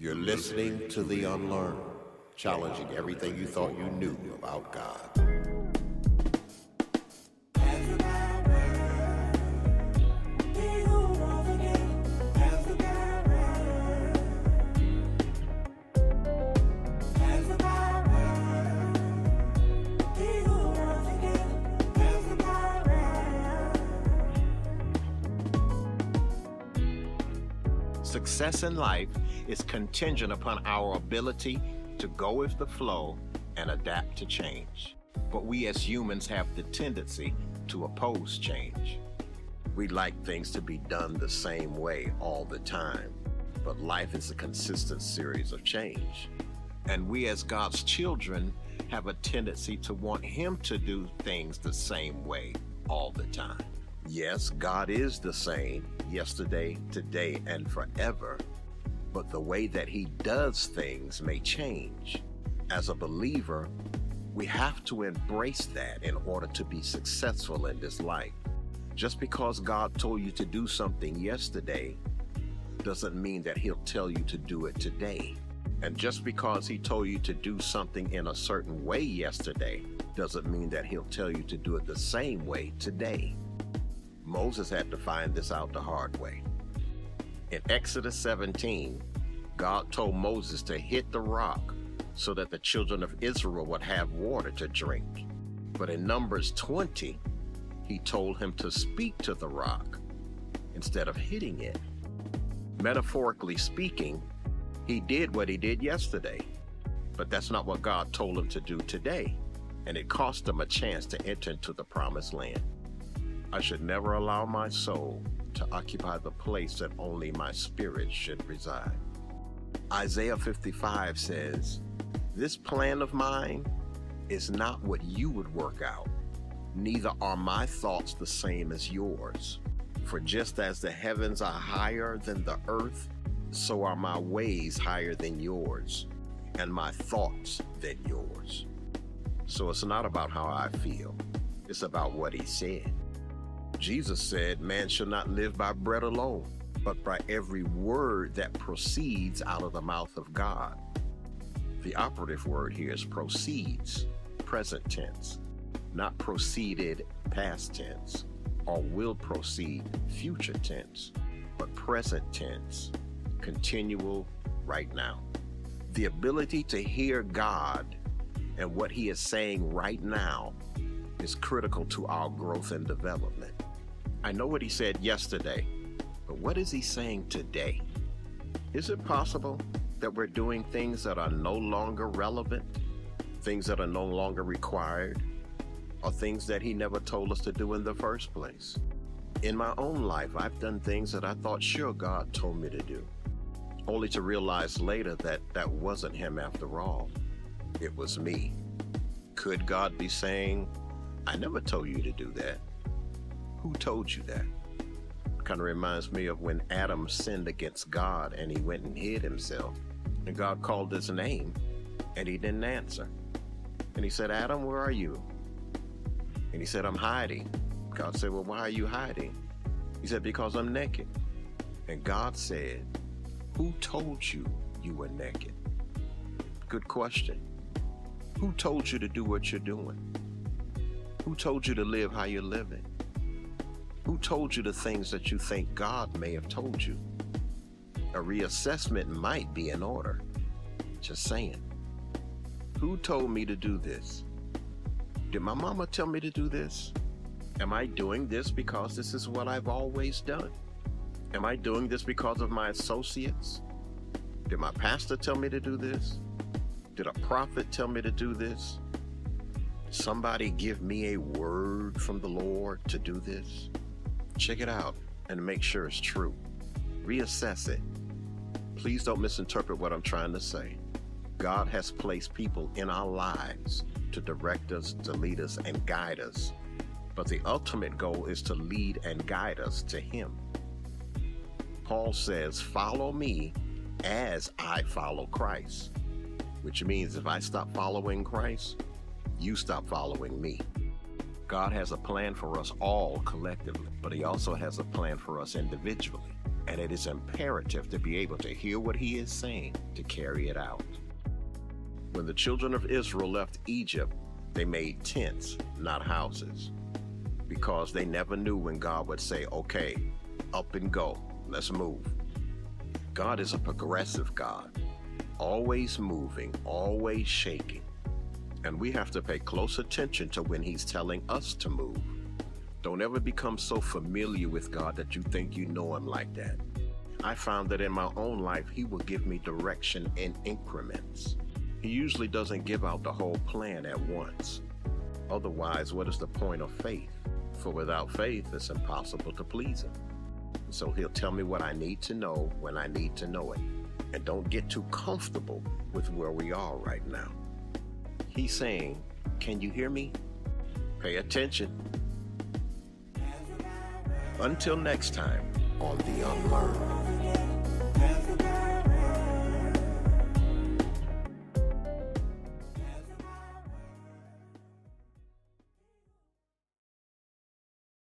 You're listening to the Unlearn, challenging everything you thought you knew about God. Success in life is contingent upon our ability to go with the flow and adapt to change. But we as humans have the tendency to oppose change. We like things to be done the same way all the time, but life is a consistent series of change. And we as God's children have a tendency to want Him to do things the same way all the time. Yes, God is the same yesterday, today, and forever, but the way that He does things may change. As a believer, we have to embrace that in order to be successful in this life. Just because God told you to do something yesterday doesn't mean that He'll tell you to do it today. And just because He told you to do something in a certain way yesterday doesn't mean that He'll tell you to do it the same way today. Moses had to find this out the hard way. In Exodus 17, God told Moses to hit the rock so that the children of Israel would have water to drink. But in Numbers 20, He told him to speak to the rock instead of hitting it. Metaphorically speaking, he did what he did yesterday, but that's not what God told him to do today, and it cost him a chance to enter into the promised land. I should never allow my soul to occupy the place that only my spirit should reside. Isaiah 55 says, "This plan of mine is not what you would work out, neither are my thoughts the same as yours. For just as the heavens are higher than the earth, so are my ways higher than yours, and my thoughts than yours." So it's not about how I feel, it's about what He said. Jesus said, "Man shall not live by bread alone, but by every word that proceeds out of the mouth of God." The operative word here is proceeds, present tense, not proceeded, past tense, or will proceed, future tense, but present tense, continual, right now. The ability to hear God and what He is saying right now is critical to our growth and development. I know what He said yesterday, but what is He saying today? Is it possible that we're doing things that are no longer relevant, things that are no longer required, or things that He never told us to do in the first place? In my own life, I've done things that I thought sure God told me to do, only to realize later that that wasn't Him after all. It was me. Could God be saying, "I never told you to do that"? Who told you that? Kind of reminds me of when Adam sinned against God and he went and hid himself. And God called his name and he didn't answer. And He said, "Adam, where are you?" And he said, "I'm hiding." God said, "Well, why are you hiding?" He said, "Because I'm naked." And God said, "Who told you you were naked?" Good question. Who told you to do what you're doing? Who told you to live how you're living? Who told you the things that you think God may have told you? A reassessment might be in order. Just saying. Who told me to do this? Did my mama tell me to do this? Am I doing this because this is what I've always done? Am I doing this because of my associates? Did my pastor tell me to do this? Did a prophet tell me to do this? Did somebody give me a word from the Lord to do this? Check it out and make sure it's true. Reassess it. Please don't misinterpret what I'm trying to say. God has placed people in our lives to direct us, to lead us, and guide us. But the ultimate goal is to lead and guide us to Him. Paul says, "Follow me as I follow Christ," which means if I stop following Christ, you stop following me. God has a plan for us all collectively, but He also has a plan for us individually. and it is imperative to be able to hear what he is saying to carry it out. When the children of Israel left Egypt, they made tents, not houses, because they never knew when God would say, okay, up and go, let's move. God is a progressive God, always moving, always shaking. And we have to pay close attention to when he's telling us to move. Don't ever become so familiar with God that you think you know him like that. I found that in my own life, he will give me direction in increments. He usually doesn't give out the whole plan at once. Otherwise, what is the point of faith? For without faith, it's impossible to please him. So he'll tell me what I need to know when I need to know it. And don't get too comfortable with where we are right now. He's saying, can you hear me? Pay attention. Until next time on The Unlearn.